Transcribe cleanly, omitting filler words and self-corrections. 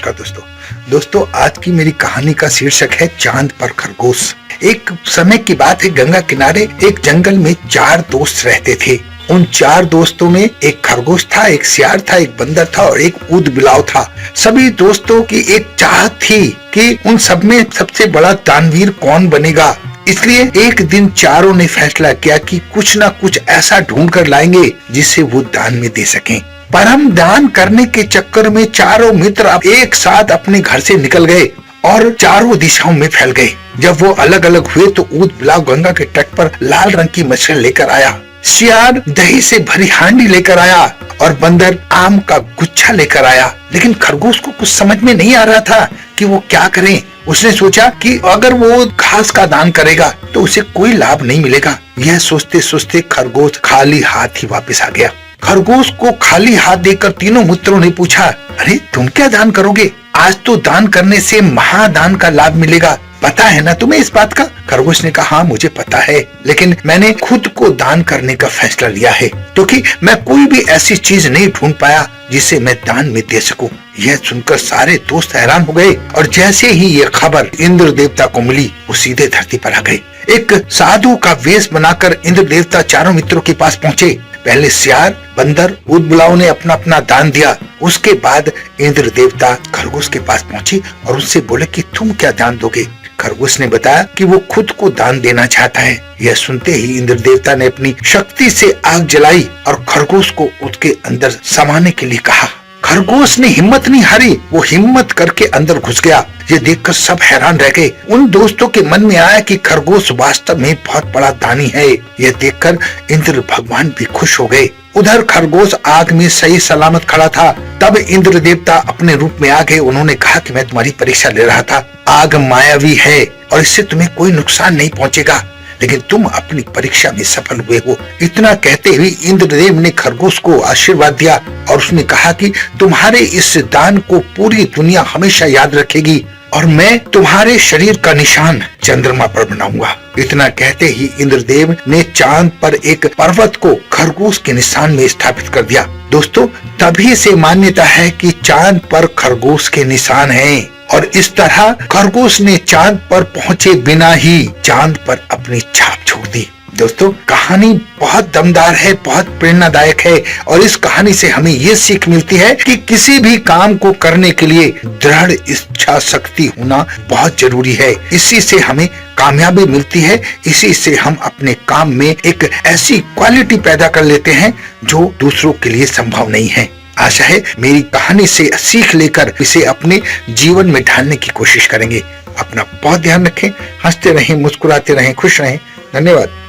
नमस्कार दोस्तों आज की मेरी कहानी का शीर्षक है चांद पर खरगोश। एक समय की बात है, गंगा किनारे एक जंगल में 4 दोस्त रहते थे। उन 4 दोस्तों में एक खरगोश था, एक सियार था, एक बंदर था और एक ऊद बिलाव था। सभी दोस्तों की एक चाहत थी कि उन सब में सबसे बड़ा दानवीर कौन बनेगा। इसलिए एक दिन चारों ने फैसला किया कि कुछ न कुछ ऐसा ढूंढ कर लाएंगे जिसे वो दान में दे सकें। पर हम दान करने के चक्कर में चारों मित्र अब एक साथ अपने घर से निकल गए और चारों दिशाओं में फैल गए। जब वो अलग अलग हुए तो ऊद बिलाव गंगा के तट पर लाल रंग की मछली लेकर आया, सियार दही से भरी हांडी लेकर आया और बंदर आम का गुच्छा लेकर आया। लेकिन खरगोश को कुछ समझ में नहीं आ रहा था कि वो क्या करें। उसने सोचा कि अगर वो घास का दान करेगा तो उसे कोई लाभ नहीं मिलेगा। यह सोचते सोचते खरगोश खाली हाथ ही वापस आ गया। खरगोश को खाली हाथ देखकर तीनों मित्रों ने पूछा, अरे तुम क्या दान करोगे? आज तो दान करने से महादान का लाभ मिलेगा, पता है ना तुम्हें इस बात का? खरगोश ने कहा, हाँ मुझे पता है, लेकिन मैंने खुद को दान करने का फैसला लिया है क्योंकि मैं कोई भी ऐसी चीज नहीं ढूंढ पाया जिसे मैं दान में दे सकूं। यह सुनकर सारे दोस्त हैरान हो गए और जैसे ही ये खबर इंद्र देवता को मिली वो सीधे धरती पर आ गए। एक साधु का वेश बनाकर इंद्र देवता चारों मित्रों के पास पहुँचे। पहले सियार, बंदर, ऊद बिलाव ने अपना अपना दान दिया। उसके बाद इंद्र देवता खरगोश के पास पहुंचे और उससे बोले कि तुम क्या दान दोगे? खरगोश ने बताया कि वो खुद को दान देना चाहता है। यह सुनते ही इंद्र देवता ने अपनी शक्ति से आग जलाई और खरगोश को उसके अंदर समाने के लिए कहा। खरगोश ने हिम्मत नहीं हारी, वो हिम्मत करके अंदर घुस गया। ये देखकर सब हैरान रह गए। उन दोस्तों के मन में आया कि खरगोश वास्तव में बहुत बड़ा दानी है। यह देखकर इंद्र भगवान भी खुश हो गए। उधर खरगोश आग में सही सलामत खड़ा था। तब इंद्र देवता अपने रूप में आ गए। उन्होंने कहा कि मैं तुम्हारी परीक्षा ले रहा था। आग मायावी है और इससे तुम्हें कोई नुकसान नहीं पहुंचेगा, लेकिन तुम अपनी परीक्षा में सफल हुए हो। इतना कहते हुए इंद्रदेव ने खरगोश को आशीर्वाद दिया और उसने कहा कि तुम्हारे इस दान को पूरी दुनिया हमेशा याद रखेगी और मैं तुम्हारे शरीर का निशान चंद्रमा पर बनाऊंगा। इतना कहते ही इंद्रदेव ने चांद पर एक पर्वत को खरगोश के निशान में स्थापित कर दिया। दोस्तों, तभी से मान्यता है कि चांद पर खरगोश के निशान हैं और इस तरह खरगोश ने चांद पर पहुंचे बिना ही चांद पर अपनी छाप छोड़ दी। दोस्तों, कहानी बहुत दमदार है, बहुत प्रेरणादायक है और इस कहानी से हमें ये सीख मिलती है कि किसी भी काम को करने के लिए दृढ़ इच्छा शक्ति होना बहुत जरूरी है। इसी से हमें कामयाबी मिलती है। इसी से हम अपने काम में एक ऐसी क्वालिटी पैदा कर लेते हैं जो दूसरों के लिए संभव नहीं है। आशा है मेरी कहानी से सीख लेकर इसे अपने जीवन में ढालने की कोशिश करेंगे। अपना बहुत ध्यान रखें, हंसते रहें, मुस्कुराते रहें, खुश रहें। धन्यवाद।